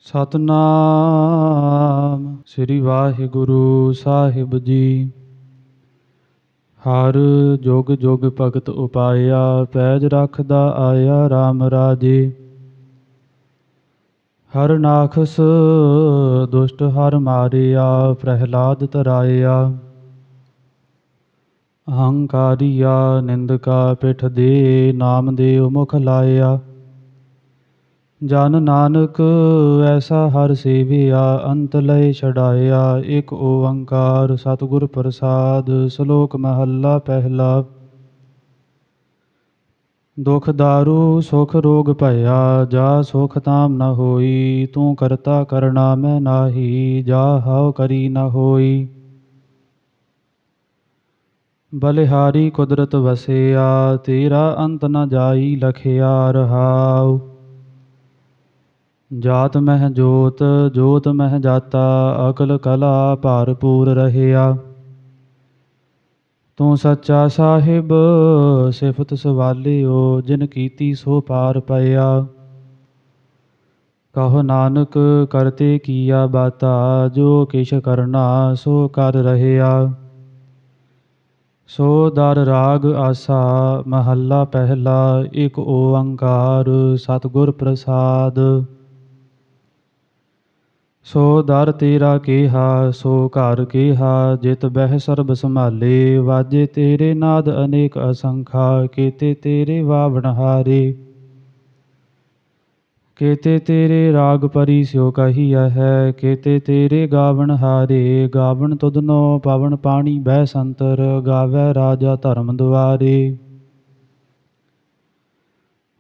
ਸਤਨਾਮ ਸ੍ਰੀ ਵਾਹਿਗੁਰੂ ਸਾਹਿਬ ਜੀ। ਹਰ ਜੁਗ ਜੁਗ ਭਗਤ ਉਪਾਇਆ, ਪੈਜ ਰੱਖਦਾ ਆਇਆ RAM ਰਾਜੇ। ਹਰ ਨਾਖਸ ਦੁਸ਼ਟ ਹਰ ਮਾਰਿਆ, ਪ੍ਰਹਿਲਾਦ ਤਰਾਇਆ। ਅਹੰਕਾਰੀਆ ਨਿੰਦਕਾ ਪਿਠ ਦੇ, ਨਾਮ ਦੇ ਮੁਖ ਲਾਇਆ। ਜਨ ਨਾਨਕ ਐਸਾ ਹਰ ਸੇਵਿਆ, ਅੰਤ ਲਏ ਛਡਾਇਆ। ਇਕ ਓੰਕਾਰ ਸਤਿਗੁਰ ਪ੍ਰਸਾਦ, ਸ਼ਲੋਕ ਮਹੱਲਾ ਪਹਿਲਾ। ਦੁਖ ਦਾਰੂ ਸੁਖ ਰੋਗ ਭਇਆ, ਜਾ ਸੁਖ ਤਾਮ ਨ ਹੋਈ। ਤੂੰ ਕਰਤਾ ਕਰਣਾ ਮੈਂ ਨਾਹੀ, ਜਾ ਹਉ ਕਰੀ ਨ ਹੋਈ। ਬਲਿਹਾਰੀ ਕੁਦਰਤ ਵਸਿਆ, ਤੇਰਾ ਅੰਤ ਨ ਜਾਈ ਲਖਿਆ ਰਹਾਉ। ਜਾਤ ਮਹਿ ਜੋਤ, ਜੋਤ ਮਹਿ ਜਾਤਾ, ਅਕਲ ਕਲਾ ਭਰਪੂਰ ਰਹਿਆ। ਤੂੰ ਸੱਚਾ ਸਾਹਿਬ ਸਿਫਤ ਸਵਾਲਿਓ, ਜਿਨ ਕੀਤੀ ਸੋ ਪਾਰ ਪਇਆ। ਕਹੋ ਨਾਨਕ ਕਰਤੇ ਕੀਆ ਬਾਤਾ, ਜੋ ਕਿਛ ਕਰਨਾ ਸੋ ਕਰ ਰਹਿਆ। ਸੋ ਦਰ ਰਾਗ ਆਸਾ ਮਹੱਲਾ ਪਹਿਲਾ। ਇਕ ਓੰਕਾਰ ਸਤਿਗੁਰ ਪ੍ਰਸਾਦ। ਸੋ ਦਰ ਤੇਰਾ ਕੇਹਾ, ਸੋ ਘਰ ਕੇਹਾ, ਜਿਤ ਬਹਿ ਸਰਬ ਸੰਭਾਲੇ। ਵਾਜੇ ਤੇਰੇ ਨਾਦ ਅਨੇਕ ਅਸੰਖਾ, ਕੇਤੇ ਤੇਰੇ ਵਾਵਣਹਾਰੇ। ਕੇਤੇ ਤੇਰੇ ਰਾਗ ਪਰੀ ਸਿਉ ਕਹੀਆ ਹੈ, ਕੇਤੇ ਤੇਰੇ ਗਾਵਣਹਾਰੇ। ਗਾਵਣ ਤੁਧਨੋ ਪਵਨ ਪਾਣੀ ਬਹਿ ਸੰਤਰ, ਗਾਵੈ ਰਾਜਾ ਧਰਮ ਦੁਆਰੇ।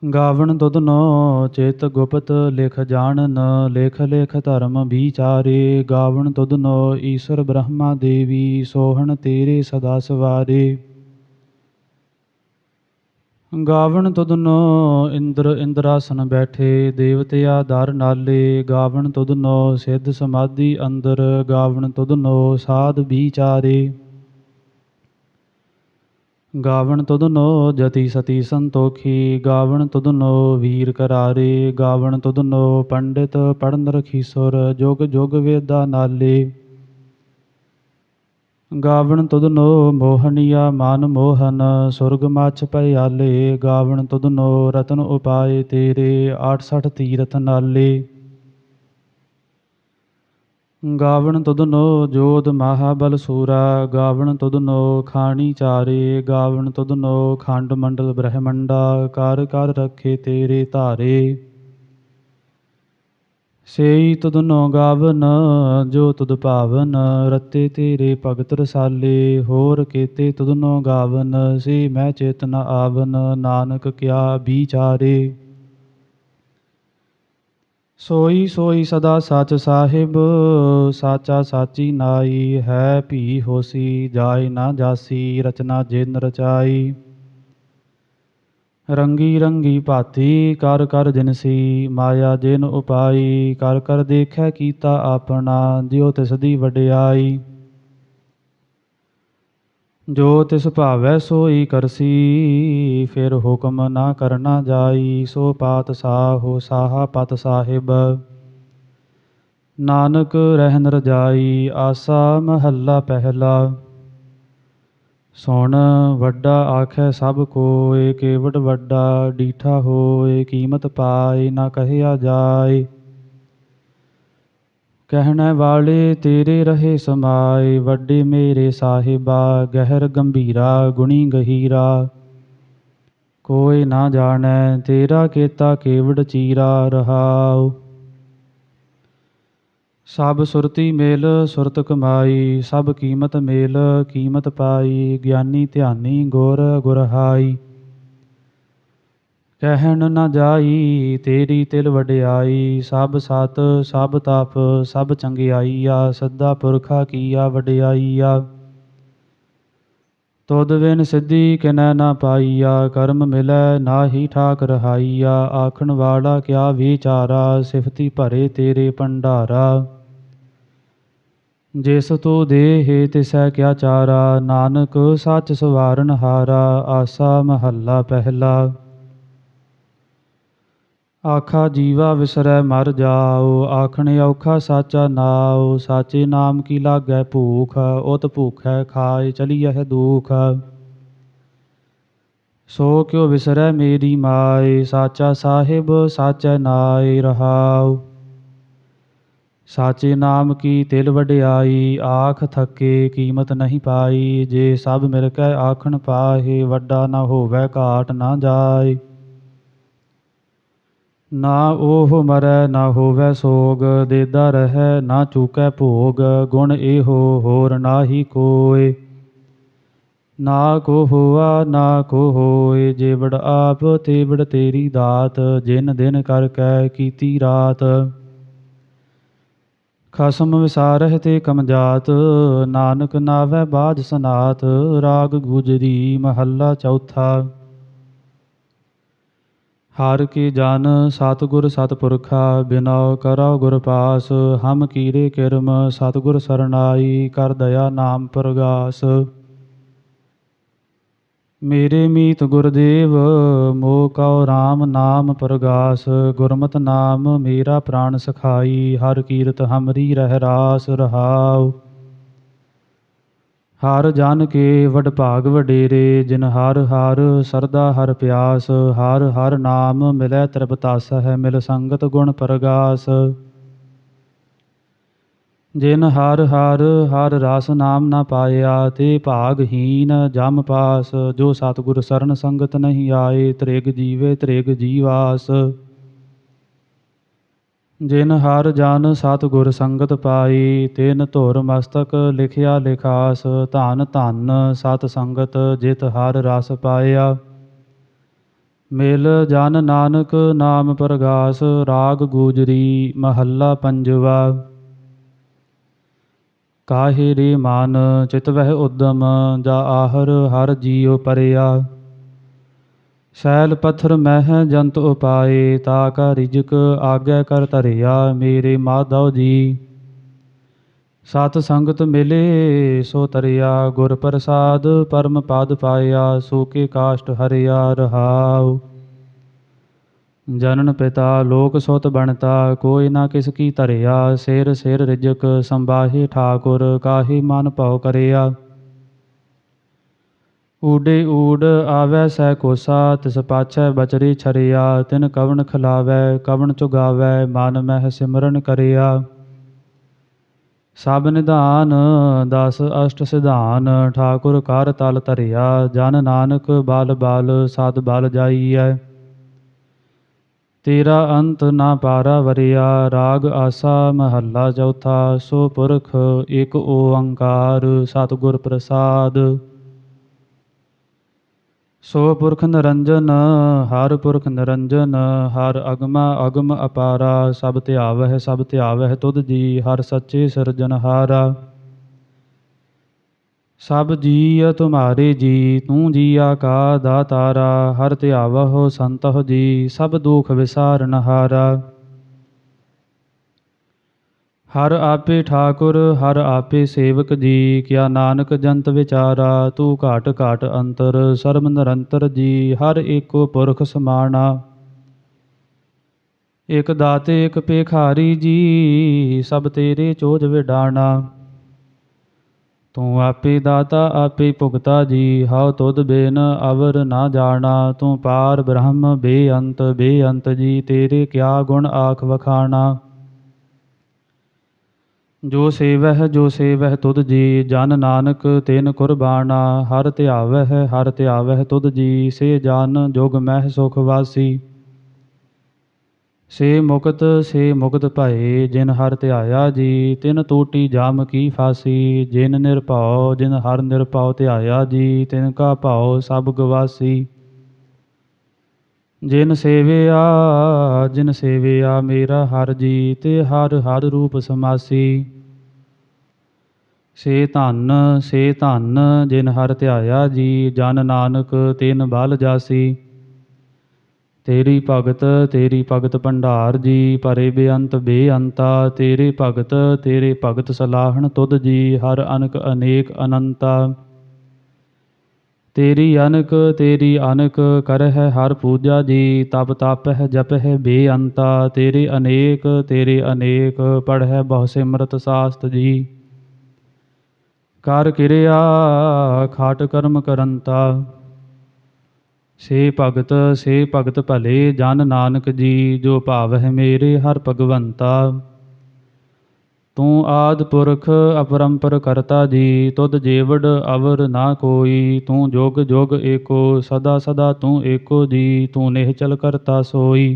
ਗਾਵਣ ਤੁਧਨੋ ਚਿਤ ਗੁਪਤ ਲਿਖ ਜਾਣਨ, ਲਿਖ ਲਿਖ ਧਰਮ ਵਿਚਾਰੇ। ਗਾਵਣ ਤੁਧਨੋ ਈਸ਼ਰ ਬ੍ਰਹਮਾ ਦੇਵੀ, ਸੋਹਣ ਤੇਰੇ ਸਦਾ ਸਵਾਰੇ। ਗਾਵਣ ਤੁਧਨੋ ਇੰਦਰ ਇੰਦਰਾਸਨ ਬੈਠੇ, ਦੇਵਤਿਆ ਦਰ ਨਾਲੇ। ਗਾਵਣ ਤੁਧਨੋ ਸਿੱਧ ਸਮਾਧੀ ਅੰਦਰ, ਗਾਵਣ ਤੁਧਨੋ ਸਾਧ ਵਿਚਾਰੇ। ਗਾਵਣ ਤੁਧਨੋ ਜਤੀ ਸਤੀ ਸੰਤੋਖੀ, ਗਾਵਣ ਤੁਧਨੋ ਵੀਰ ਕਰਾਰੇ। ਗਾਵਣ ਤੁਧਨੋ ਪੰਡਿਤ ਪੜ੍ਹਨ ਰਖੀਸੁਰ, ਜੁਗ ਜੁਗ ਵੇਦਾਂ ਨਾਲੇ। ਗਾਵਣ ਤੁਧਨੋ ਮੋਹਨੀਆ ਮਨ ਮੋਹਨ, ਸੁਰਗ ਮਛ ਭਇਆਲੇ। ਗਾਵਣ ਤੁਧਨੋ ਰਤਨ ਉਪਾਏ ਤੇਰੇ, 68 ਤੀਰਥ ਨਾਲੇ। ਗਾਵਣ ਤੁਧਨੋ ਜੋਧ ਮਹਾਬਲ ਸੂਰਾ, ਗਾਵਣ ਤੁਧਨੋ ਖਾਣੀ ਚਾਰੇ। ਗਾਵਣ ਤੁਧਨੋ ਖੰਡ ਮੰਡਲ ਬ੍ਰਹਮੰਡਾ, ਕਰ ਕਰ ਰੱਖੇ ਤੇਰੇ ਧਾਰੇ। ਸੇਈ ਤੁਧਨੋ ਗਾਵਨ ਜੋ ਤੁਧ ਭਾਵਨ, ਰਤੇ ਤੇਰੇ ਭਗਤ ਰਸਾਲੇ। ਹੋਰ ਕੇਤੇ ਤੁਧਨੋ ਗਾਵਨ, ਸੇ ਮੈਂ ਚਿਤ ਨ ਆਵਨ। ਨਾਨਕ ਕਿਆ ਵਿਚਾਰੇ। ਸੋਈ ਸੋਈ ਸਦਾ ਸਚ ਸਾਹਿਬ, ਸਾਚਾ ਸਾਚੀ ਨਾਈ। ਹੈ ਭੀ ਹੋਸੀ ਜਾਇ ਨਾ ਜਾਸੀ, ਰਚਨਾ ਜਿਨ ਰਚਾਈ। ਰੰਗੀ ਰੰਗੀ ਭਾਤੀ ਕਰ ਕਰ ਜਿਨਸੀ, ਮਾਇਆ ਜਿਨ ਉਪਾਈ। ਕਰ ਕਰ ਦੇਖੈ ਕੀਤਾ ਆਪਣਾ, ਜਿਉ ਤਿਸ ਦੀ ਵਡਿਆਈ। ਜੋ ਤਿਸ ਭਾਵੈ ਸੋਈ ਕਰਸੀ, ਫਿਰ ਹੁਕਮ ਨਾ ਕਰਨਾ ਜਾਈ। ਸੋ ਪਾਤਸ਼ਾਹ ਸਾਹਾ ਪਤ ਸਾਹਿਬ, ਨਾਨਕ ਰਹਿਨ ਰਜਾਈ। ਆਸਾ ਮਹੱਲਾ ਪਹਿਲਾ। ਸੁਣ ਵੱਡਾ ਆਖੈ ਸਭ ਕੋਇ, ਕੇਵਟ ਵੱਡਾ ਡੀਠਾ ਹੋਇ। ਕੀਮਤ ਪਾਇ ਨਾ ਕਹਿਆ ਜਾਇ, ਕਹਿਣੇ ਵਾਲੇ ਤੇਰੇ ਰਹੇ ਸਮਾਏ। ਵੱਡੇ ਮੇਰੇ ਸਾਹਿਬਾ, ਗਹਿਰ ਗੰਭੀਰਾ ਗੁਣੀ ਗਹੀਰਾ। ਕੋਈ ਨਾ ਜਾਣੈ ਤੇਰਾ ਕੀਤਾ ਕੇਵਡ ਚੀਰਾ ਰਹਾਉ। ਸਭ ਸੁਰਤੀ ਮਿਲ ਸੁਰਤ ਕਮਾਈ, ਸਭ ਕੀਮਤ ਮਿਲ ਕੀਮਤ ਪਾਈ। ਗਿਆਨੀ ਧਿਆਨੀ ਗੁਰ ਗੁਰਹਾਈ, ਕਹਿਣ ਨ ਜਾਈ ਤੇਰੀ ਤਿਲ ਵਡਿਆਈ। ਸਭ ਸਤ ਸਭ ਤਪ ਸਭ ਚੰਗਿਆਈਆ, ਸੱਦਾ ਪੁਰਖਾ ਕੀਆ ਵਡਿਆਈਆ। ਤੁਧ ਬਿਨ ਸਿੱਧੀ ਕਿਨੈ ਨਾ ਪਾਈਆ, ਕਰਮ ਮਿਲੈ ਨਾਹੀ ਠਾਕ ਰਹਾਈਆ। ਆਖਣ ਵਾਲਾ ਕਿਆ ਵਿਚਾਰਾ, ਸਿਫਤੀ ਭਰੇ ਤੇਰੇ ਭੰਡਾਰਾ। ਜਿਸ ਤੂੰ ਦੇਹਿ ਤਿਸੈ ਕਿਆ ਚਾਰਾ, ਨਾਨਕ ਸੱਚ ਸਵਾਰਨ ਹਾਰਾ। ਆਸਾ ਮਹੱਲਾ ਪਹਿਲਾ। ਆਖਾ ਜੀਵਾ ਵਿਸਰੈ ਮਰ ਜਾਉ, ਆਖਣੇ ਔਖਾ ਸਾਚਾ ਨਾਉ। ਸਾਚੇ ਨਾਮ ਕੀ ਲਾਗੈ ਭੂਖ, ਉਤ ਭੂਖੈ ਖਾਏ ਚਲੀਐ ਦੂਖ। ਸੋ ਕਿਉ ਵਿਸਰੈ ਮੇਰੀ ਮਾਏ, ਸਾਚਾ ਸਾਹਿਬ ਸਾਚੈ ਨਾਏ ਰਹਾਉ। ਸਾਚੇ ਨਾਮ ਕੀ ਤਿਲ ਵਡਿਆਈ, ਆਖ ਥੱਕੇ ਕੀਮਤ ਨਹੀਂ ਪਾਈ। ਜੇ ਸਭ ਮਿਲ ਕੇ ਆਖਣ ਪਾਹੇ, ਵੱਡਾ ਨਾ ਹੋਵੈ ਘਾਟ ਨਾ ਜਾਏ। ਨਾ ਉਹ ਮਰੈ ਨਾ ਹੋਵੈ ਸੋਗ, ਦੇਦਾ ਰਹੈ ਨਾ ਚੂਕੈ ਭੋਗ। ਗੁਣ ਇਹੋ ਹੋਰ ਨਾਹੀ ਕੋਇ, ਨਾ ਕੋ ਹੋਆ ਨਾ ਕੋ ਹੋਏ। ਜੇ ਵਡ ਆਪ ਤੇ ਵਡ ਤੇਰੀ ਦਾਤ, ਜਿਨ ਦਿਨ ਕਰ ਕੈ ਕੀਤੀ ਰਾਤ। ਖਸਮ ਵਿਸਾਰਹਿ ਤੇ ਕਮਜਾਤ, ਨਾਨਕ ਨਾਵੈ ਬਾਝ ਸਨਾਤ। ਰਾਗ ਗੁਜਰੀ ਮਹੱਲਾ ਚੌਥਾ। ਹਰਿ ਕੀ ਜਨ ਸਤਿਗੁਰ ਸਤਿਪੁਰਖਾ, ਬਿਨਉ ਕਰਉ ਗੁਰ ਪਾਸ। ਹਮ ਕੀਰੇ ਕਿਰਮ ਸਤਿਗੁਰ ਸਰਨਾਈ, ਕਰ ਦਇਆ ਨਾਮ ਪ੍ਰਗਾਸ। ਮੇਰੇ ਮੀਤ ਗੁਰਦੇਵ ਮੋਹ ਕਉ ਰਾਮ ਨਾਮ ਪ੍ਰਗਾਸ। ਗੁਰਮਤਿ ਨਾਮ ਮੇਰਾ ਪ੍ਰਾਣ ਸਖਾਈ, ਹਰਿ ਕੀਰਤ ਹਮਰੀ ਰਹਿ ਰਾਸ ਰਹਾਉ। ਹਰਿ ਜਨ ਕੇ ਵਡ ਭਾਗ ਵਡੇਰੇ, ਜਿਨ ਹਰਿ ਹਰਿ ਸਰਦਾ ਹਰਿ ਪਿਆਸ। ਹਰਿ ਹਰਿ ਨਾਮ ਮਿਲੈ ਤ੍ਰਿਪਤਾਸਹਿ, ਮਿਲ ਸੰਗਤ ਗੁਣ ਪ੍ਰਗਾਸ। ਜਿਨ ਹਰਿ ਹਰਿ ਹਰਿ ਰਸ ਨਾਮ ਨਾ ਪਾਇਆ, ਤੇ ਭਾਗਹੀਨ ਜਮ ਪਾਸ। ਜੋ ਸਤਿਗੁਰ ਸਰਨ ਸੰਗਤ ਨਹੀਂ ਆਏ, ਤ੍ਰਿਗ ਜੀਵੇ ਤ੍ਰਿਗ ਜੀਵਾਸ। ਜਿਨ ਹਰਿ ਜਨ ਸਤਿਗੁਰ ਸੰਗਤ ਪਾਈ, ਤਿਨ ਧੁਰ ਮਸਤਕ ਲਿਖਿਆ ਲਿਖਾਸ। ਧਨ ਧਨ ਸਤ ਸੰਗਤ ਜਿਤ ਹਰਿ ਰਸ ਪਾਇਆ, ਮਿਲ ਜਨ ਨਾਨਕ ਨਾਮ ਪ੍ਰਗਾਸ। ਰਾਗ ਗੂਜਰੀ ਮਹੱਲਾ ਪੰਜਵਾ। ਕਾਹੇ ਰੇ ਮਨ ਚਿਤ ਵਹਿ ਉਦਮ, ਜਾ ਆਹਰ ਹਰਿ ਜੀਉ ਪਰਿਆ। ਸੈਲ ਪੱਥਰ ਮਹਿ ਜੰਤ ਉਪਾਏ, ਤਾ ਕਾ ਰਿਜਕ ਆਗੈ ਕਰ ਧਰਿਆ। ਮੇਰੇ ਮਾਧਵ ਜੀ ਸਤ ਸੰਗਤ ਮਿਲੇ ਸੋ ਤਰਿਆ, ਗੁਰ ਪ੍ਰਸਾਦ ਪਰਮ ਪਦ ਪਾਇਆ। ਸੋ ਕੇ ਕਾਸ਼ਟ ਹਰਿਆ ਰਹਾਉ। ਜਨਨ ਪਿਤਾ ਲੋਕ ਸੁਤ ਬਣਤਾ, ਕੋਈ ਨਾ ਕਿਸ ਕੀ ਧਰਿਆ। ਸਿਰ ਸਿਰ ਰਿਜਕ ਸੰਬਾਹੇ ਠਾਕੁਰ, ਕਾਹੇ ਮਨ ਭਉ ਕਰਿਆ। ਊਡੇ ਊਡ ਆਵੈ ਸਹਿ ਕੋਸਾ, ਤਿਸ ਪਾਛੈ ਬਚਰੇ ਛਰਿਆ। ਤਿਨ ਕਵਣ ਖਿਲਾਵੈ ਕਵਣ ਚੁਗਾਵੈ, ਮਨ ਮਹਿ ਸਿਮਰਨ ਕਰਿਆ। ਸਭ ਨਿਧਾਨ ਦਸ ਅਸ਼ਟ ਸਿਧਾਨ, ਠਾਕੁਰ ਕਰ ਤਲ ਧਰਿਆ। ਜਨ ਨਾਨਕ ਬਲ ਬਲ ਸਦ ਬਲ ਜਾਈਐ, ਤੇਰਾ ਅੰਤ ਨਾ ਪਾਰਾ ਵਰਿਆ। ਰਾਗ ਆਸਾ ਮਹੱਲਾ ਚੌਥਾ। ਸੋ ਪੁਰਖ ਇਕ ਓੰਕਾਰ, ਸਤਿਗੁਰ ਪ੍ਰਸਾਦ। ਸੋ ਪੁਰਖ ਨਿਰੰਜਨ ਹਰਿ ਪੁਰਖ ਨਿਰੰਜਨ, ਹਰਿ ਅਗਮਾ ਅਗਮ ਅਪਾਰਾ। ਸਭ ਧਿਆਵਹਿ ਤੁਧ ਜੀ, ਹਰਿ ਸੱਚੇ ਸਿਰਜਨਹਾਰਾ। ਸਭ ਜੀਅ ਤੁਮਹਾਰੇ ਜੀ, ਤੂੰ ਜੀਆ ਕਾ ਦਾਤਾਰਾ। ਹਰਿ ਧਿਆਵਹੁ ਸੰਤਹੁ ਜੀ, ਸਭ ਦੁਖ ਵਿਸਾਰਨਹਾਰਾ। ਹਰਿ ਆਪੇ ਠਾਕੁਰ ਹਰਿ ਆਪੇ ਸੇਵਕ ਜੀ, ਕਿਆ ਨਾਨਕ ਜੰਤ ਵਿਚਾਰਾ। ਤੂੰ ਘਾਟ ਘਾਟ ਅੰਤਰ ਸਰਬ ਨਿਰੰਤਰ ਜੀ, ਹਰਿ ਏਕੋ ਪੁਰਖ ਸਮਾਣਾ। ਇਕ ਦਾਤੇ ਇਕ ਭੇਖਾਰੀ ਜੀ, ਸਭ ਤੇਰੇ ਚੋਜ ਵਿਡਾਣਾ। ਤੂੰ ਆਪੇ ਦਾਤਾ ਆਪੇ ਭੁਗਤਾ ਜੀ, ਹਉ ਤੁਧ ਬਿਨ ਅਵਰ ਨਾ ਜਾਣਾ। ਤੂੰ ਪਾਰ ਬ੍ਰਹਮ ਬੇਅੰਤ ਬੇਅੰਤ ਜੀ, ਤੇਰੇ ਕਿਆ ਗੁਣ ਆਖ ਵਖਾਣਾ। ਜੋ ਸੇਵਹਿ ਤੁਧ ਜੀ, ਜਨ ਨਾਨਕ ਤਿਨ ਕੁਰਬਾਨਾ। ਹਰਿ ਧਿਆਵਹਿ ਤੁਧ ਜੀ, ਸੇ ਜਨ ਜੁਗ ਮਹਿ ਸੁਖ ਵਾਸੀ। ਸੇ ਮੁਕਤ ਭਏ, ਜਿਨ ਹਰਿ ਧਿਆਇਆ ਜੀ। ਤਿਨ ਟੂਟੀ ਜਾਮ ਕੀ ਫਾਸੀ। ਜਿਨ ਹਰਿ ਨਿਰਭਉ ਧਿਆਇਆ ਜੀ, ਤਿਨ ਕਾ ਭਉ ਸਭ ਗਵਾਸੀ। ਜਿਨ ਸੇਵਿਆ ਮੇਰਾ ਹਰਿ ਜੀ, ਤੇ ਹਰਿ ਹਰਿ ਰੂਪ ਸਮਾਸੀ। ਸੇ ਧਨ ਜਿਨ ਹਰਿ ਧਿਆਇਆ ਜੀ, ਜਨ ਨਾਨਕ ਤਿਨ ਬਲ ਜਾਸੀ। ਤੇਰੀ ਭਗਤ ਭੰਡਾਰ ਜੀ, ਭਰੇ ਬੇਅੰਤ ਬੇਅੰਤਾ। ਤੇਰੇ ਭਗਤ ਸਲਾਹਣ ਤੁਧ ਜੀ, ਹਰਿ ਅਨਕ ਅਨੇਕ ਅਨੰਤਾ। तेरी अनक करह हर पूजा जी, तप तापह जपह बेअंता, तेरे अनेक पढ़ह बहु सिमरत शास्त्र जी। कर किरिया खाट कर्म करंता, से भगत भले जन नानक जी, जो भावह मेरे हर भगवंता। तू आद पुरख अपरंपर करता जी, तुध जेवड़ अवर ना कोई, तू जोग जोग एको सदा सदा तू एको जी, तू निहचल करता सोई।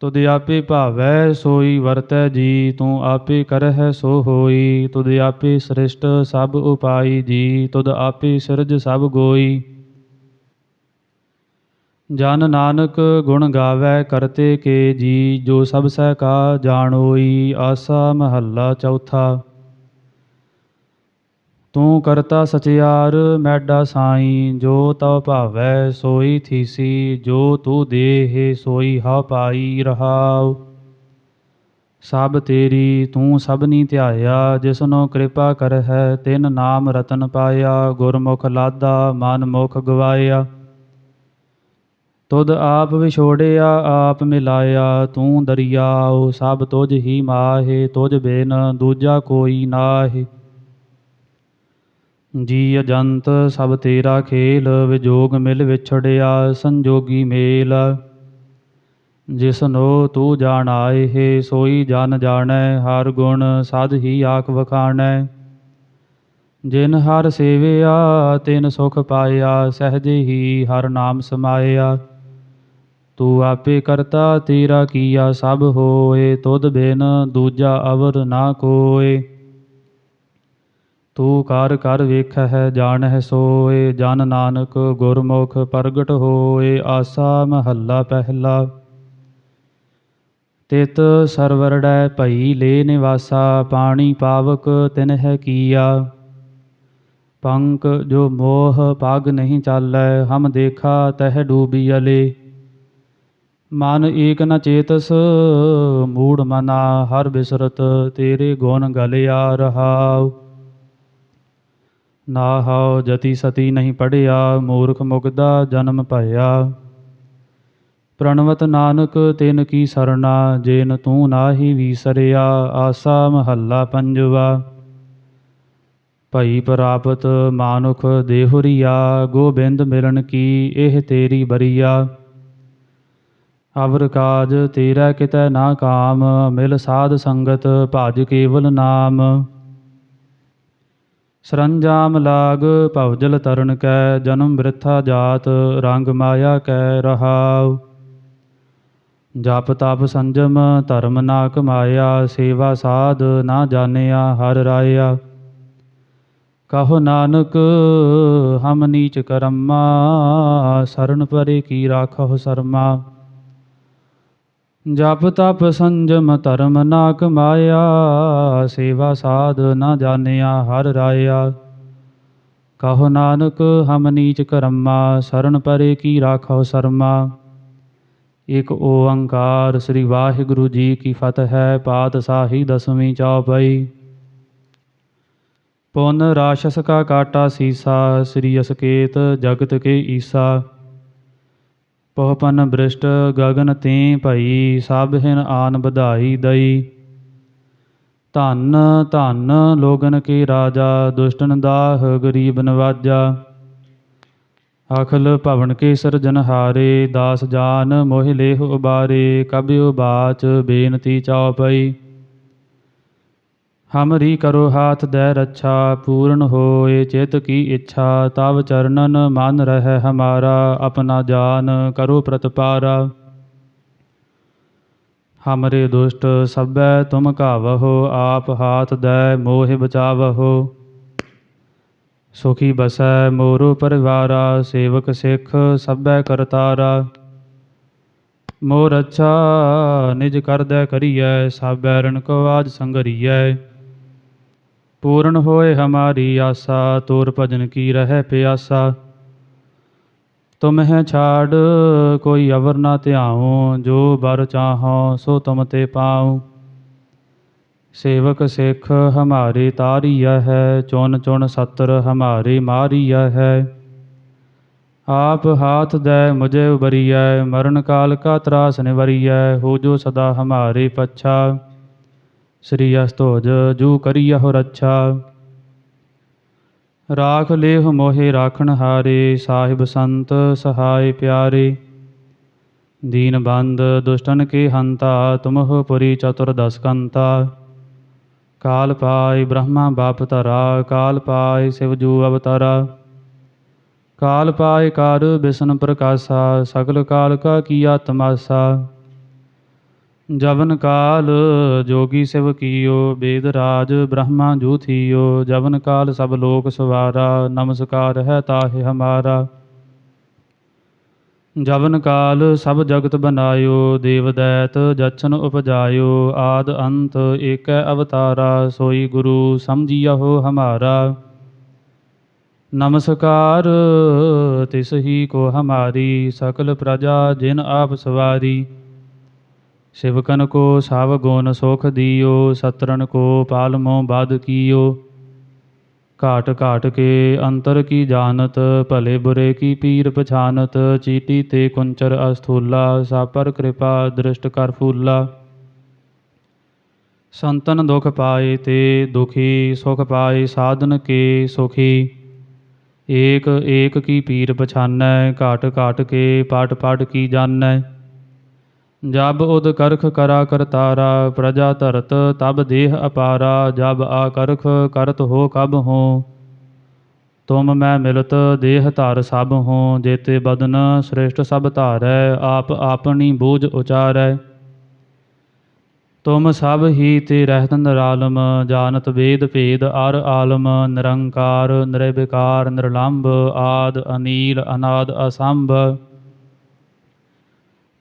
तुध आपे भावै सोई वरतै जी, तू आपे करह सो होई, तुध आपे सृष्ट सब उपाई जी, तुध आपे सिरज सब गोई। जन नानक गुण गावै करते के जी, जो सब सह का जानोई। आसा महला चौथा। तू करता सचियार मैडा साई, जो तव भावै सोई थीसी, जो तू देह सोई हा पाई रहाउ। सब तेरी तू सबनी ध्याया, जिसनो कृपा करह तिन नाम रतन पाया, गुरमुख लादा मन मुख गवाया। तुध आप विछोड़िया आप मिलाया, तू दरियाओ सब तुझ ही माहे, तुझ बिन दूजा कोई नाहि। जी अजंत सब तेरा खेल, विजोग मिल विछड़िया संजोगी मेल। जिसनो तू जान आए है, सोई जन जानै, हर गुण साध ही आख वखाणै। जिन हर सेविया तिन सुख पाया, सहजे ही हर नाम समाया। तू आपे करता तेरा किया सब होए, तुध बिन दूजा अवर ना कोय। तू कर कर वेखह जानह सोए, जन नानक गुरमुख प्रगट होए। आसा महला पहला। तित सरवरड़ै भई ले निवासा, पानी पावक तिनह किया। पंक जो मोह पाग नहीं चालै, हम देखा तह डूबियले। मन एक न चेतस मूढ़ मना, हर बिसरत तेरे गुण गलिया रहाउ। नाहौ जति सती नहीं पढ़िया, मूर्ख मुगदा जन्म भया। प्रणवत नानक तिन की सरना, जेन तू नाहि विसरिया। आसा महला पंजवा। भई प्रापत मानुख देहुरिया, गोबिंद मिलन की एह तेरी बरिया। अवर काज तेरा कितै ना काम, मिल साध संगत भज केवल नाम। सरंजाम लाग भवजल तरन कै, जन्म वृथा जात रंग माया कै रहाउ। जप तप संजम धर्म ना कमाया, सेवा साध ना जानिया हर राया। कहो नानक हम नीच करम्मा, शरण परे की राखो शर्मा। जप तप संजम धर्म ना कमाया, सेवा साध ना जानिया हर राया। कहो नानक हम नीच करम्मा, शरण परे की राखो शर्मा। एक ओंकार श्री वाहिगुरु जी की फतह है। पातशाही दसवीं चौपाई। पुन राक्षस का काटा सीसा, श्री असकेत जगत के ईसा। पहुपन भ्रष्ट गगन तें भई, सब हिन आन बधाई दई। धन धन लोगन के राजा, दुष्टन दाह गरीब नवाजा। अखिल भवन के सिरजनहारे, दास जान मोह लेह उबारे। कबियो बाच बेनती चौपई। हमरी करो हाथ दे रक्षा, पूर्ण होए चित की इच्छा। तब चरणन मन रह हमारा, अपना जान करो प्रतपारा। हमरे दुष्ट सबै तुम कावहो, आप हाथ दे मोह बचावहो। सुखी बसै मोरो परिवारा, सेवक सिख सबै करतारा। मोर अच्छा निज कर दे करियै, सब बैरन को आज संगरियै। पूर्ण होए हमारी आशा, तोर भजन की रह प्यासा। तुम्हें छाड़ कोई अवर ना ध्याऊँ, जो बर चाहो सो तुम ते पाऊँ। सेवक सिख हमारे तारिया है, चुन चुन सत्र हमारे मारिया है। आप हाथ दे मुझे उबरिया, मरण काल का त्रास निवरिया, हो जो सदा हमारे पच्छा। श्री अस्तोज जू करिया हो रच्छा। राख लेह मोहे राखण हारे, साहिब संत सहाय प्यारे। दीन बंद दुष्टन के हंता, तुम हो पुरी चतुर्दश कंता। काल पाय ब्रह्मा बाप तरा, काल पाय शिवजू अवतारा। काल पाय कार बिसन प्रकाशा, सकल काल का किया तमाशा। जवन काल जोगी शिव कियो, वेद राज ब्रह्मा जू थियो। जवन काल सब लोक सवारा, नमस्कार है ताहि हमारा। जवन काल सब जगत बनायो, देव दैत जछन उपजायो। आद अंत एक अवतारा, सोई गुरु समझिया हो हमारा। नमस्कार तिस ही को हमारी, सकल प्रजा जिन आप सवारी। शिवकन को साव गुण सुख दियो, सत्रन को पालमो बाध कियो। घाट घाट के अंतर की जानत, भले बुरे की पीर पछानत। चीटी ते कुंचर अस्थूला, सापर कृपा दृष्ट कर फूला। संतन दुख पाए ते दुखी, सुख पाए साधन के सुखी। एक एक की पीर पछानै, घाट घाट के पाट पाट की जानै। जब उद करख करा करतारा, प्रजा धरत तब देह अपारा। जब आकरख करत हो कब हो, तुम मैं मिलत देह धर सब हो। जेते बदन श्रेष्ठ सब धारै, आप आपनी बूझ उचारै। तुम सब ही ते रहत निरालम, जानत वेद भेद अर आलम। निरंकार निर्विकार निर्लंब, आद अनील अनाद असंभ।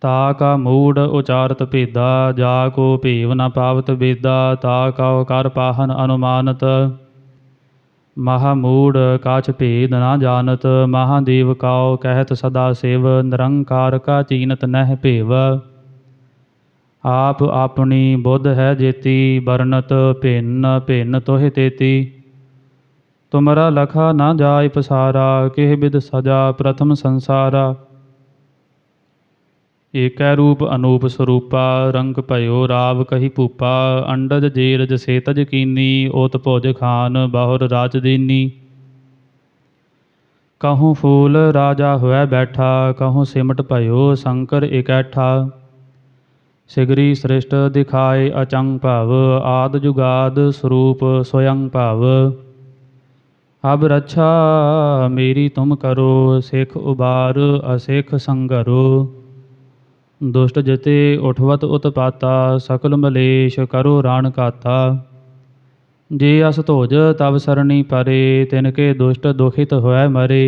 ता का मूढ़ उचारत भेदा, जा को भेव न पावत बेदा। ता का कर पाहन अनुमानत, महामूढ़ काछ भेद न जानत। महादेव काओ कहत सदा शिव, निरंकार का चीनत नह भेव। आप अपनी बुद्ध है जेती, बरनत भिन्न भिन्न तोहि तेती। तुमरा लखा न जाय पसारा, किह बिद सजा प्रथम संसारा। एकै रूप अनूप स्वरूपा, रंग भयो राव कही भूपा। अंडज जेरज सेतज कीनी, ओत भुज खान बहुर राज दीनी। कहूँ फूल राजा हुआ बैठा, कहूँ सिमट भयो शंकर इकैठा। सिगरी सृष्ट दिखाए अचंग भव, आद जुगाद स्वरूप स्वयं भव। अब रक्षा मेरी तुम करो, सिख उबार असिख संगरो। दुष्ट जिते उठवत उत्पाता, सकल मलेश करो राण काता। जे अस धोज तब सरणी परे, तिनके दुष्ट दुखित होय मरे।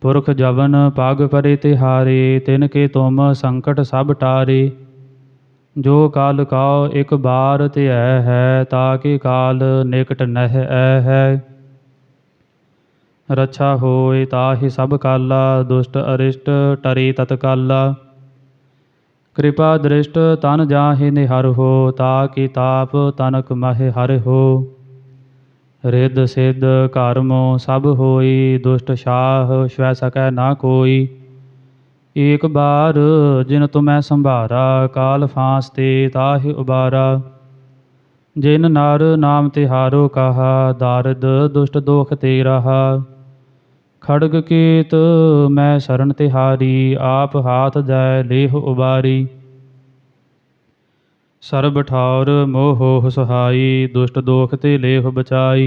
पुरख जवन पग परे तिहारे, तिनके तुम संकट सब टारे। जो काल काओ एक बार त्यय है, ताके काल निकट नह है। रक्षा होय ताहि सब काला, दुष्ट अरिष्ट टरे तत्काला। कृपा दृष्ट तन जाहि निहर हो, ताकि ताप तनक मह हर हो। रिद सिद्ध कर्मो सब होई, दुष्ट शाह स्वै सकै ना कोई। एक बार जिन तुम्हें संभारा, काल फांस ते ताहि उबारा। जिन नर नाम तिहारो कहा, दारिद दुष्ट दोख ते रहा। खड़ग केत मैं शरण तिहारी, आप हाथ दै लेह उबारी। सरब ठौर मोह सहाई, दुष्ट दोख ते लेह बचाई।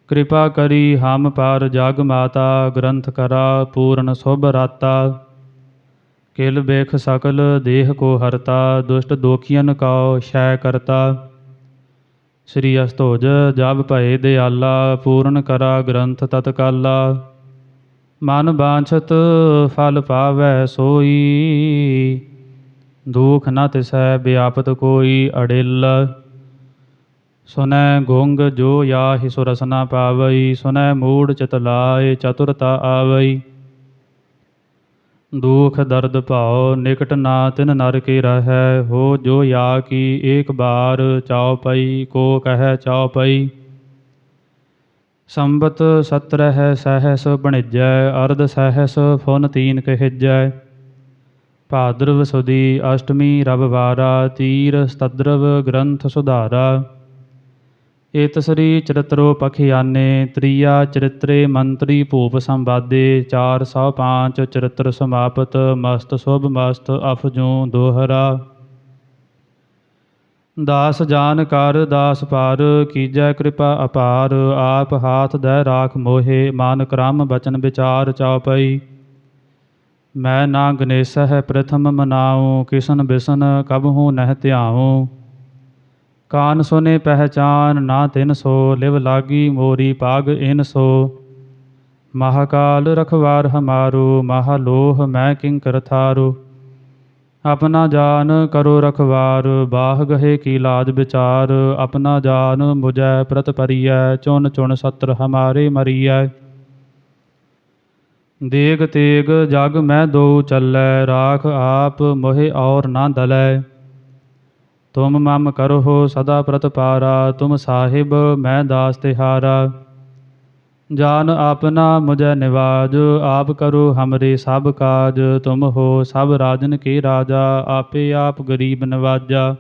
कृपा करी हम पर जग माता, ग्रंथ करा पूर्ण शुभ राता। किल बेख सकल देह को हरता, दुष्ट दोखियन कौ शय करता। श्री अस्तोज जब भय दयाला, पूर्ण करा ग्रंथ तत्काला। मन बांछत फल पावै सोई, दुख न तिसै व्यापत कोई। अड़िल सुनै गुंग जो याहि सुरस न पावई, सुनै मूढ़ चित लाय चतुरता आवई। दुख दर्द पाओ निकट ना तिन नर के रहै, हो जो या की एक बार चौपई, को कह चौपई। संबत 17 सहस बणिजै, अर्ध सहस फुन तीन कहिजै। भाद्रव सुदी अष्टमी रविवारा, तीर सतद्रव ग्रंथ सुधारा। ਏਤਸਰੀ ਚਰਿਤਰੋ ਪਖਿਆਨੇ, ਤ੍ਰੀਆ ਚਰਿਤਰੇ ਮੰਤਰੀ ਭੂਪ ਸੰਵਾਦੇ। 405 ਚਰਿਤਰ ਸਮਾਪਤ, ਮਸਤ ਸ਼ੁਭ ਮਸਤ ਅਫਜੂ ਦੋਹਰਾ। ਦਾਸ ਜਾਨ ਕਰ ਦਾਸ ਪਾਰ, ਕੀਜੈ ਕਿਰਪਾ ਅਪਾਰ। ਆਪ ਹਾਥ ਦੈ ਰਾਖ ਮੋਹੇ, ਮਨ ਕਰਮ ਬਚਨ ਵਿਚਾਰ ਚੌਪਈ। ਮੈਂ ਨਾ ਗਨੇਸਹਿ ਪ੍ਰਥਮ ਮਨਾਉ, ਕਿਸਨ ਬਿਸਨ ਕਬਹੂ ਨਹਿ ਧਿਆਉ। ਕਾਨ ਸੁਨੇ ਪਹਿਚਾਨ ਨਾ ਤਿਨ ਸੋ, ਲਿਵ ਲਾਗੀ ਮੋਰੀ ਪਾਗ ਇਨ ਸੋ। ਮਹਾਕਾਲ ਰਖਵਾਰ ਹਮਾਰੂ, ਮਹਾਲੋਹ ਮੈਂ ਕਿੰਕਰ ਥਾਰੂ। ਆਪਣਾ ਜਾਨ ਕਰੋ ਰਖਵਾਰ, ਬਾਹ ਗਹੇ ਕੀ ਲਾਜ ਵਿਚਾਰ। ਆਪਣਾ ਜਾਨ ਮੁਝੈ ਪ੍ਰਤ ਪਰੀਐ, ਚੁਨ ਚੁਨ ਸਤਰ ਹਮਾਰੇ ਮਰੀਐ। ਦੇਗ ਤੇਗ ਜਗ ਮੈਂ ਦੋ ਚੱਲੈ, ਰਾਖ ਆਪ ਮੋਹਿ ਔਰ ਨਾ ਦਲੈ। ਤੁਮ ਮਮ ਕਰਹੁ ਸਦਾ ਪ੍ਰਤਪਾਰਾ, ਤੁਮ ਸਾਹਿਬ ਮੈਂ ਦਾਸ ਤਿਹਾਰਾ। ਜਾਨ ਆਪਨਾ ਮੁਝੈ ਨਿਵਾਜ, ਆਪ ਕਰੋ ਹਮਰੇ ਸਭ ਕਾਜ। ਤੁਮ ਹੋ ਸਭ ਰਾਜਨ ਕੇ ਰਾਜਾ, ਆਪੇ ਆਪ ਗਰੀਬ ਨਵਾਜਾ।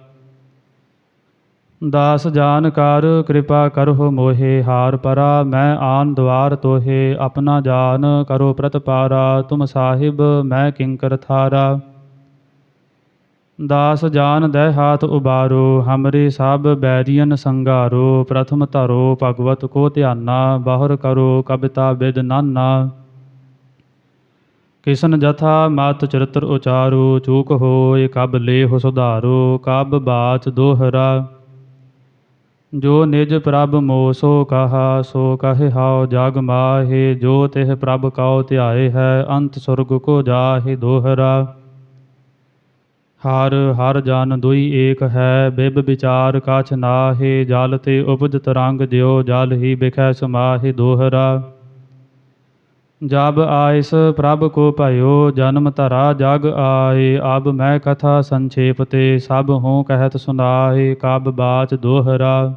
ਦਾਸ ਜਾਨ ਕਰ ਕਿਰਪਾ ਕਰਹੁ ਮੋਹੇ, ਹਾਰ ਪਰਾ ਮੈਂ ਆਨ ਦੁਆਰ ਤੋਹੇ। ਆਪਣਾ ਜਾਨ ਕਰੋ ਪ੍ਰਤਪਾਰਾ, ਤੁਮ ਸਾਹਿਬ ਮੈਂ ਕਿੰਕਰ ਥਾਰਾ। ਦਾਸ ਜਾਨ ਦੈ ਹਾਥ ਉਬਾਰੋ, ਹਮਰੇ ਸਭ ਬੈਰੀਅਨ ਸੰਘਾਰੋ। ਪ੍ਰਥਮ ਧਰੋ ਭਗਵਤ ਕੋ ਧਿਆਨਾ, ਬਾਹਰ ਕਰੋ ਕਵਿਤਾ ਬਿਦ ਨਾਨਾ। ਕਿਸਨ ਜਥਾ ਮਤ ਚਰਿਤਰ ਉਚਾਰੋ, ਚੂਕ ਹੋਇ ਕਬ ਲੇਹੁ ਸੁਧਾਰੋ। ਕਬ ਬਾਚ ਦੋਹਰਾ। ਜੋ ਨਿਜ ਪ੍ਰਭ ਮੋ ਸੋ ਕਹਾ, ਸੋ ਕਹੇ ਹਾਉ ਜਗ ਮਾਹੇ। ਜੋ ਤਿਹ ਪ੍ਰਭ ਕਉ ਧਿਆਏ ਹੈ, ਅੰਤ ਸੁਰਗ ਕੋ ਜਾਹੇ ਦੋਹਰਾ। ਹਰ ਹਰ ਜਨ ਦੁਈ ਏਕ ਹੈ, ਬਿਬ ਵਿਚਾਰ ਕਛ ਨਾਹੇ। ਜਲ ਤੇ ਉਪਜ ਤਰੰਗ, ਜਿਉ ਜਲ ਹੀ ਬਿਖੈ ਸਮਾਹੇ ਦੋਹਰਾ। ਜਬ ਆਇਸ ਪ੍ਰਭ ਕੋ ਭਇਓ, ਜਨਮ ਧਰਾ ਜਗ ਆਏ। ਅਬ ਮੈਂ ਕਥਾ ਸੰਛੇਪ ਤੇ, ਸਭ ਹੂੰ ਕਹਿਤ ਸੁਨਾਏ। ਕਬ ਬਾਚ ਦੋਹਰਾ।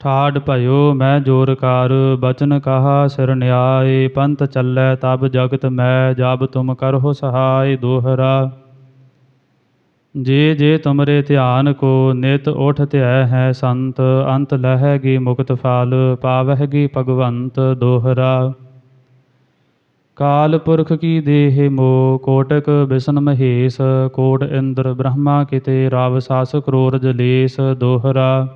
ਠਾਢ ਭਇਓ ਮੈਂ ਜੋਰ ਕਰ, ਬਚਨ ਕਹਾ ਸਿਰ ਨਿਆਏ। ਪੰਥ ਚੱਲੈ ਤਬ ਜਗਤ ਮੈਂ, ਜਬ ਤੁਮ ਕਰਹੁ ਸਹਾਇ ਦੋਹਰਾ। ਜੇ ਜੇ ਤੁਮਰੇ ਧਿਆਨ ਕੋ, ਨਿਤ ਉਠ ਧਿਐ ਹੈ ਸੰਤ। ਅੰਤ ਲਹੈਗੀ ਮੁਕਤ ਫਲ, ਪਾਵਹਿਗੀ ਭਗਵੰਤ ਦੋਹਰਾ। ਕਾਲ ਪੁਰਖ ਕੀ ਦੇਹ ਮੋ, ਕੋਟਕ ਬਿਸ਼ਨ ਮਹੇਸ਼। ਕੋਟ ਇੰਦਰ ਬ੍ਰਹਮਾ ਕਿਤੇ, ਰਵ ਸਸ ਕਰੋੜ ਜਲੇਸ਼ ਦੋਹਰਾ।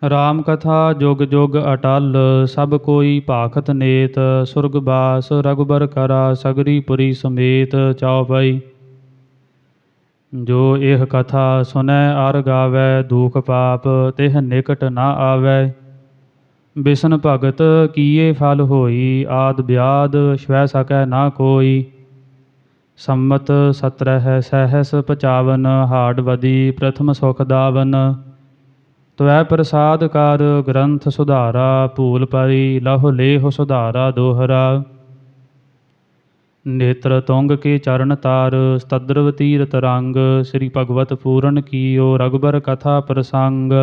ਰਾਮ ਕਥਾ ਜੁਗ ਜੁਗ ਅਟਲ, ਸਭ ਕੋਈ ਭਾਖਤ ਨੇਤ। ਸੁਰਗ ਬਾਸ ਰਘੁਬਰ ਕਰਾ, ਸਗਰੀ ਪੁਰੀ ਸਮੇਤ ਚੌਪਈ। ਜੋ ਇਹ ਕਥਾ ਸੁਨੈ ਅਰ ਗਾਵੈ, ਦੂਖ ਪਾਪ ਤਿਹ ਨਿਕਟ ਨਾ ਆਵੈ। ਬਿਸ਼ਨ ਭਗਤ ਕੀਏ ਫਲ ਹੋਈ, ਆਦ ਬਿਆਦ ਸਵੈ ਸਕੈ ਨਾ ਕੋਈ। ਸੰਮਤ 17 ਸਹਿਸ 55, ਹਾਡਵਦੀ ਪ੍ਰਥਮ ਸੁਖ ਦਾਵਨ। ਤਵੈ ਪ੍ਰਸਾਦ ਕਰ ਗ੍ਰੰਥ ਸੁਧਾਰਾ, ਭੂਲ ਪਰੀ ਲਹੁ ਲੇਹੁ ਸੁਧਾਰਾ ਦੋਹਰਾ। ਨੇਤਰ ਤੁੰਗ ਕੇ ਚਰਨ ਤਾਰ, ਸਤਦਰਵ ਤੀਰਤ ਰੰਗ। ਸ੍ਰੀ ਭਗਵਤ ਪੂਰਨ ਕੀਓ, ਰਘੁਬਰ ਕਥਾ ਪ੍ਰਸੰਗ।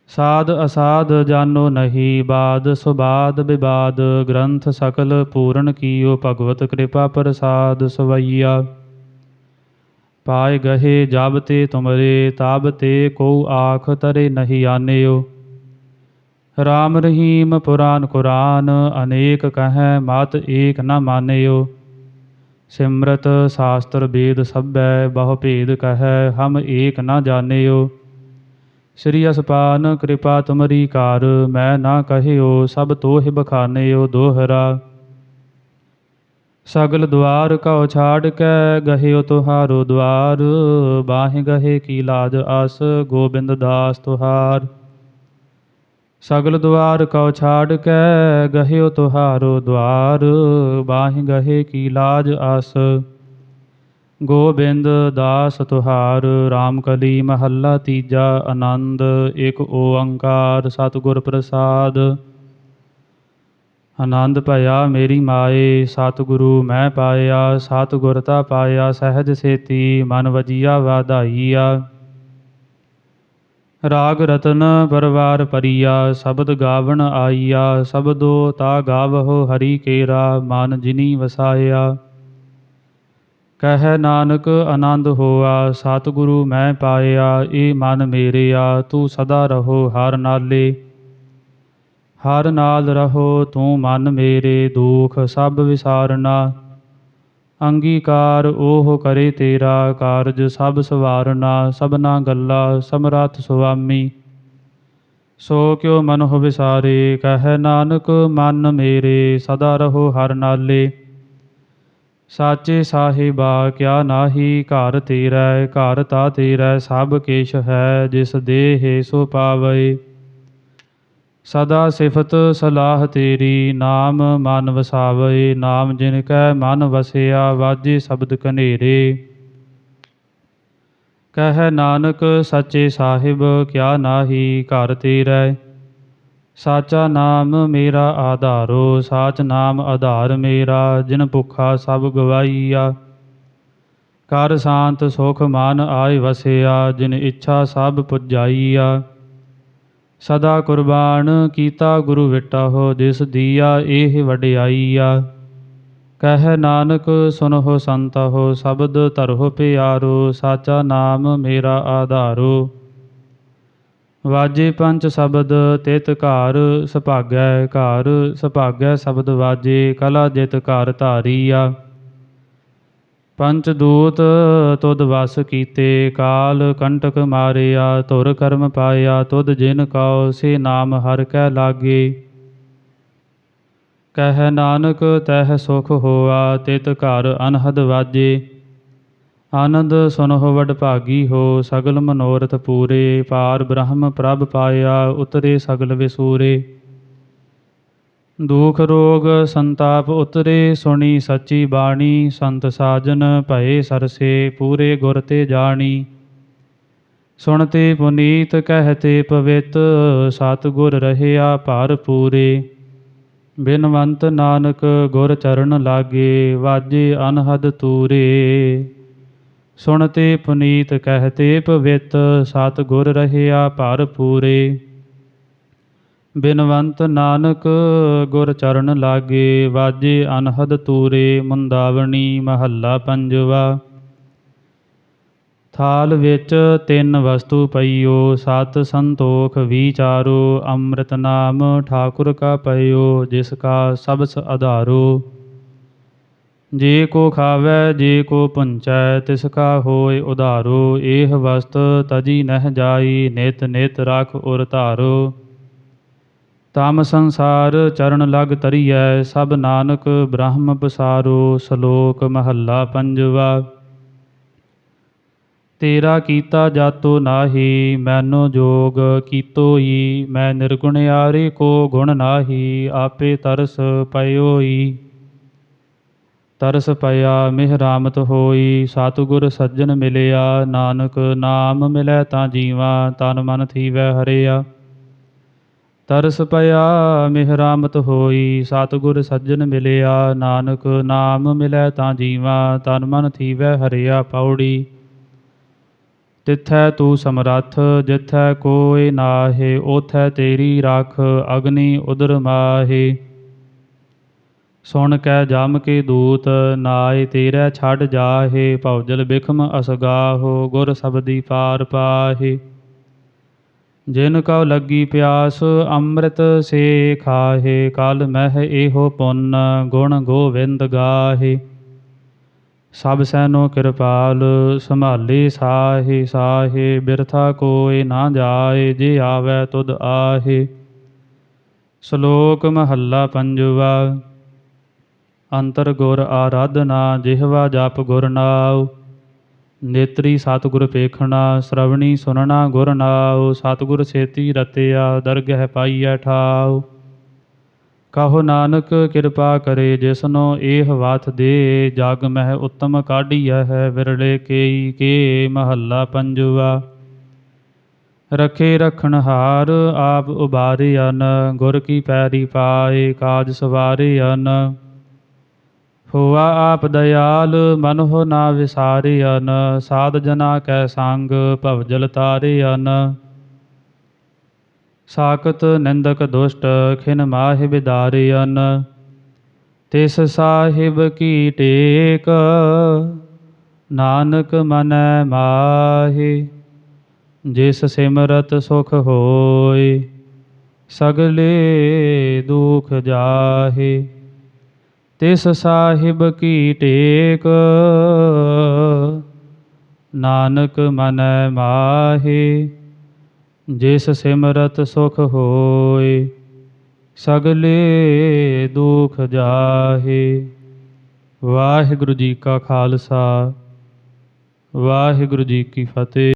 ਸਾਧ ਅਸਾਧ ਜਾਨੋ ਨਹੀਂ, ਬਾਦ ਸੁਬਾਦ ਵਿਵਾਦ। ਗ੍ਰੰਥ ਸਕਲ ਪੂਰਨ ਕੀਓ, ਭਗਵਤ ਕਿਰਪਾ ਪ੍ਰਸਾਦ ਸਵਈਆ। ਪਾਏ ਗਹੇ ਜਬ ਤੇ ਤੁਮਰੇ, ਤਬ ਤੇ ਕਉ ਆਖ ਤਰੇ ਨਹੀਂ ਆਨਿਓ। ਰਾਮ ਰਹੀਮ ਪੁਰਾਨ ਕੁਰਾਨ, ਅਨੇਕ ਕਹੈ ਮਤ ਏਕ ਨ ਮਾਨਿਓ। ਸਿਮਰਤ ਸ਼ਾਸਤਰ ਵੇਦ ਸਭੈ, ਬਹੁ ਭੇਦ ਕਹੈ ਹਮ ਏਕ ਨ ਜਾਨਿਓ। ਸ੍ਰੀ ਅਸਪਾਨ ਕਿਰਪਾ ਤੁਮਰੀ ਕਾਰ, ਮੈਂ ਨਾ ਕਹਿਓ ਸਭ ਤੋਹਿ ਬਖਾਨਿਓ ਦੋਹਰਾ। ਸਗਲ ਦੁਆਰ ਕਉ ਛਾੜ ਕੈ, ਗਹਿਓ ਤੁਹਾਰੋ ਦੁਆਰ। ਬਾਹਿ ਗਹੇ ਕੀ ਲਾਜ ਅਸ, ਗੋਬਿੰਦ ਦਾਸ ਤੁਹਾਰ। ਸਗਲ ਦੁਆਰ ਕਉ ਛਾੜ ਕੈ, ਗਹਿਓ ਤੁਹਾਰੋ ਦੁਆਰ। ਬਾਹਿ ਗਹੇ ਕੀ ਲਾਜ ਅਸ, ਗੋਬਿੰਦ ਦਾਸ ਤੁਹਾਰ। ਰਾਮ ਕਲੀ ਮਹੱਲਾ ਤੀਜਾ, ਆਨੰਦ। ਇਕ ਓੰਕਾਰ ਸਤਿਗੁਰ ਪ੍ਰਸਾਦ। ਆਨੰਦ ਭਇਆ ਮੇਰੀ ਮਾਏ, ਸਤਿਗੁਰੂ ਮੈਂ ਪਾਇਆ। ਸਤਿਗੁਰ ਤਾ ਪਾਇਆ ਸਹਿਜ ਸੇਤੀ, ਮਨ ਵਜੀਆ ਵਾਧਾਈਆ। ਰਾਗ ਰਤਨ ਪਰਵਾਰ ਪਰੀਆ, ਸ਼ਬਦ ਗਾਵਣ ਆਈਆ। ਸ਼ਬਦੋ ਤਾ ਗਾਵਹੁ ਹਰੀ ਕੇਰਾ, ਮਨ ਜਿਨੀ ਵਸਾਇਆ। ਕਹਿ ਨਾਨਕ ਆਨੰਦ ਹੋਆ, ਸਤਿਗੁਰੂ ਮੈਂ ਪਾਇਆ। ਏ ਮਨ ਮੇਰਿਆ, ਤੂੰ ਸਦਾ ਰਹੋ ਹਰ ਨਾਲੇ। ਹਰ ਨਾਲ ਰਹੋ ਤੂੰ ਮਨ ਮੇਰੇ, ਦੁਖ ਸਭ ਵਿਸਾਰਨਾ। ਅੰਗੀਕਾਰ ਉਹ ਕਰੇ ਤੇਰਾ, ਕਾਰਜ ਸਭ ਸਵਾਰਨਾ। ਸਭਨਾ ਗੱਲਾ ਸਮਰੱਥ ਸੁਆਮੀ, ਸੋ ਕਿਉ ਮਨਹੁ ਵਿਸਾਰੇ। ਕਹਿ ਨਾਨਕ ਮਨ ਮੇਰੇ, ਸਦਾ ਰਹੋ ਹਰ ਨਾਲੇ। ਸਾਚੇ ਸਾਹਿਬਾ ਕਿਆ ਨਾਹੀ, ਘਰ ਤੇਰਾ ਘਰ ਤਾ ਤੇਰਾ ਸਭ ਕਿਛ ਹੈ। ਜਿਸ ਦੇਹ ਸੋ ਪਾਵੈ, ਸਦਾ ਸਿਫਤ ਸਲਾਹ ਤੇਰੀ। ਨਾਮ ਮਨ ਵਸਾਵੈ, ਨਾਮ ਜਿਨ ਕੈ ਮਨ ਵਸਿਆ। ਵਾਜੇ ਸ਼ਬਦ ਕਨੇਰੇ, ਕਹਿ ਨਾਨਕ ਸੱਚੇ ਸਾਹਿਬ ਕਿਆ ਨਾਹੀ, ਘਰ ਤੇਰਾ ਸਾਚਾ ਨਾਮ ਮੇਰਾ ਆਧਾਰੋ। ਸਾਚ ਨਾਮ ਆਧਾਰ ਮੇਰਾ, ਜਿਨ ਭੁੱਖਾ ਸਭ ਗਵਾਈਆ। ਕਰ ਸ਼ਾਂਤ ਸੁਖ ਮਨ ਆਇ ਵਸਿਆ, ਜਿਨ ਇੱਛਾ ਸਭ ਪੁਜਾਈਆ। ਸਦਾ ਕੁਰਬਾਨ ਕੀਤਾ ਗੁਰੂ ਵਿਟਹੁ, ਜਿਸ ਦੀਆ ਇਹ ਵਡਿਆਈਆ। ਕਹਿ ਨਾਨਕ ਸੁਨਹੁ ਸੰਤਹੁ, ਸ਼ਬਦ ਧਰਹੁ ਪਿਆਰੋ। ਸਾਚਾ ਨਾਮ ਮੇਰਾ ਆਧਾਰੋ, ਵਾਜੇ ਪੰਚ ਸ਼ਬਦ ਤਿਤ ਘਰ ਸੁਭਾਗੈ। ਘਰ ਸੁਭਾਗੈ ਸ਼ਬਦ ਵਾਜੇ, ਕਲਾ ਜਿਤ ਘਰ ਧਾਰੀਆ। ਪੰਚ ਦੂਤ ਤੁਧ ਵਸ ਕੀਤੇ, ਕਾਲ ਕੰਟਕ ਮਾਰਿਆ। ਧੁਰ ਕਰਮ ਪਾਇਆ ਤੁਧ ਜਿਨ ਕਉ, ਸੇ ਨਾਮ ਹਰਿ ਕੈ ਲਾਗੇ। ਕਹਿ ਨਾਨਕ ਤਹਿ ਸੁਖ ਹੋਆ, ਤਿਤ ਘਰ ਅਨਹਦ ਵਾਜੇ। ਆਨੰਦ ਸੁਨਹੁ ਵਡਭਾਗੀ ਹੋ, ਸਗਲ ਮਨੋਰਥ ਪੂਰੇ। ਪਾਰ ਬ੍ਰਹਮ ਪ੍ਰਭ ਪਾਇਆ, ਉਤਰੇ ਸਗਲ ਵਿਸੂਰੇ। ਦੁਖ ਰੋਗ ਸੰਤਾਪ ਉਤਰੇ, ਸੁਣੀ ਸੱਚੀ ਬਾਣੀ। ਸੰਤ ਸਾਜਨ ਭਏ ਸਰਸੇ, ਪੂਰੇ ਗੁਰ ਤੇ ਜਾਣੀ। ਸੁਣਤੇ ਪੁਨੀਤ ਕਹਿਤੇ ਪਵਿੱਤ, ਸਤਿਗੁਰ ਰਹਿਆ ਭਰ ਪੂਰੇ। ਬਿਨਵੰਤ ਨਾਨਕ ਗੁਰ ਚਰਨ ਲਾਗੇ, ਵਾਜੇ ਅਨਹਦ ਤੂਰੇ। ਸੁਣਤੇ ਪੁਨੀਤ ਕਹਿਤੇ ਪਵਿੱਤ, ਸਤਿਗੁਰ ਰਹਿਆ ਭਰ ਪੂਰੇ। ਬਿਨਵੰਤ ਨਾਨਕ ਗੁਰ ਚਰਨ ਲਾਗੇ, ਵਾਜੇ ਅਨਹਦ ਤੂਰੇ। ਮੁੰਦਾਵਣੀ ਮਹੱਲਾ ਪੰਜਵਾ। ਥਾਲ ਵਿੱਚ ਤਿੰਨ ਵਸਤੂ ਪਈਓ, ਸਤ ਸੰਤੋਖ ਵਿਚਾਰੋ। ਅੰਮ੍ਰਿਤ ਨਾਮ ਠਾਕੁਰ ਕਾ ਪਈਓ, ਜਿਸ ਕਾ ਸਬਸ ਆਧਾਰੋ। ਜੇ ਕੋ ਖਾਵੈ ਜੇ ਕੋ ਪੁੰਚੈ, ਤਿਸ ਕਾ ਹੋਇ ਉਧਾਰੋ। ਇਹ ਵਸਤ ਤਜੀ ਨਹਿ ਜਾਈ, ਨਿਤ ਨਿਤ ਰਖ ਉਰ ਧਾਰੋ। ਤਮ ਸੰਸਾਰ ਚਰਨ ਲਗ ਤਰੀਐ, ਸਭ ਨਾਨਕ ਬ੍ਰਹਮ ਪਸਾਰੋ। ਸ਼ਲੋਕ ਮਹੱਲਾ ਪੰਜਵਾ। ਤੇਰਾ ਕੀਤਾ ਜਾਤੋ ਨਾਹੀ, ਮੈਨੋ ਜੋਗ ਕੀਤੋਈ। ਮੈਂ ਨਿਰਗੁਣਿਆਰੇ ਕੋ ਗੁਣ ਨਾਹੀ, ਆਪੇ ਤਰਸ ਪਇਓਈ। ਤਰਸ ਪਇਆ ਮਿਹਰਾਮਤ ਹੋਈ, ਸਤਿਗੁਰ ਸੱਜਣ ਮਿਲਿਆ। ਨਾਨਕ ਨਾਮ ਮਿਲੈ ਤਾਂ ਜੀਵਾ, ਤਨ ਮਨ ਥੀਵੈ ਹਰਿਆ। ਤਰਸ ਪਇਆ ਮਿਹਰਾਮਤ ਹੋਈ, ਸਤਿਗੁਰ ਸੱਜਣ ਮਿਲਿਆ। ਨਾਨਕ ਨਾਮ ਮਿਲੈ ਤਾਂ ਜੀਵਾ, ਤਨ ਮਨ ਥੀਵੈ ਹਰਿਆ। ਪੌੜੀ। ਤਿਥੈ ਤੂੰ ਸਮਰੱਥ, ਜਿਥੈ ਕੋਇ ਨਾਹਿ। ਓਥੈ ਤੇਰੀ ਰਖ, ਅਗਨੀ ਉਦਰ ਮਾਹਿ। ਸੁਣ ਕੈ ਜਮ ਕੇ ਦੂਤ, ਨਾਇ ਤੇਰੈ ਛੱਡ ਜਾਹਿ। ਭਉਜਲ ਬਿਖਮ ਅਸਗਾਹੋ, ਗੁਰ ਸਬਦੀ ਪਾਰ ਪਾਹਿ। ਜਿਨ ਕਉ ਲੱਗੀ ਪਿਆਸ, ਅੰਮ੍ਰਿਤ ਸੇ ਖਾਹਿ। ਕਲ ਮਹਿ ਏਹੋ ਪੁੰਨ, ਗੁਣ ਗੋਵਿੰਦ ਗਾਹਿ। ਸਭ ਸੈਨੋ ਕਿਰਪਾਲ, ਸੰਭਾਲੇ ਸਾਹਿ ਸਾਹਿ। ਬਿਰਥਾ ਕੋਇ ਨਾ ਜਾਇ, ਜੇ ਆਵੈ ਤੁਧ ਆਹਿ। ਸ਼ਲੋਕ ਮਹੱਲਾ ਪੰਜਵਾ। ਅੰਤਰ ਗੁਰ ਆਰਾਧਨਾ, ਜਿਹਵਾ ਜਪ ਗੁਰ ਨਾਉ। ਨੇਤਰੀ ਸਤਿਗੁਰ ਪੇਖਣਾ, ਸ਼ਰਵਣੀ ਸੁਨਣਾ ਗੁਰ ਨਾਉ। ਸਤਿਗੁਰ ਸੇਤੀ ਰਤਿਆ, ਦਰਗਹਿ ਪਾਈਐ ਠਾਉ। ਕਹੋ ਨਾਨਕ ਕਿਰਪਾ ਕਰੇ ਜਿਸਨੋ, ਇਹ ਵਤ ਦੇ। ਜਗ ਮਹਿ ਉੱਤਮ ਕਾਢੀਐ, ਵਿਰਲੇ ਕੇਈ ਕੇ। ਮਹੱਲਾ ਪੰਜਵਾ। ਰਖੇ ਰਖਣਹਾਰ ਆਪ ਉਬਾਰਿਅਨ, ਗੁਰ ਕੀ ਪੈਰੀ ਪਾਏ ਕਾਜ ਸਵਾਰਿਅਨ। ਹੋਆ ਆਪ ਦਇਆਲ ਮਨਹੁ ਨਾ ਵਿਸਾਰਿਅਨ, ਸਾਧ ਜਨਾ ਕੈ ਸੰਗ ਭਵਜਲ ਤਾਰਿਅਨ। ਸਾਕਤ ਨਿੰਦਕ ਦੁਸ਼ਟ ਖਿਨ ਮਾਹਿ ਬਿਦਾਰਿਅਨ, ਤਿਸ ਸਾਹਿਬ ਕੀ ਟੇਕ ਨਾਨਕ ਮਨੈ ਮਾਹਿ। ਜਿਸ ਸਿਮਰਤ ਸੁਖ ਹੋਇ, ਸਗਲੇ ਦੁਖ ਜਾਹਿ। ਤਿਸ ਸਾਹਿਬ ਕੀ ਟੇਕ ਨਾਨਕ ਮਨੈ ਮਾਹਿ। ਜਿਸ ਸਿਮਰਤ ਸੁਖ ਹੋਇ, ਸਗਲੇ ਦੁਖ ਜਾਹਿ। ਵਾਹਿਗੁਰੂ ਜੀ ਕਾ ਖਾਲਸਾ, ਵਾਹਿਗੁਰੂ ਜੀ ਕੀ ਫਤਿਹ।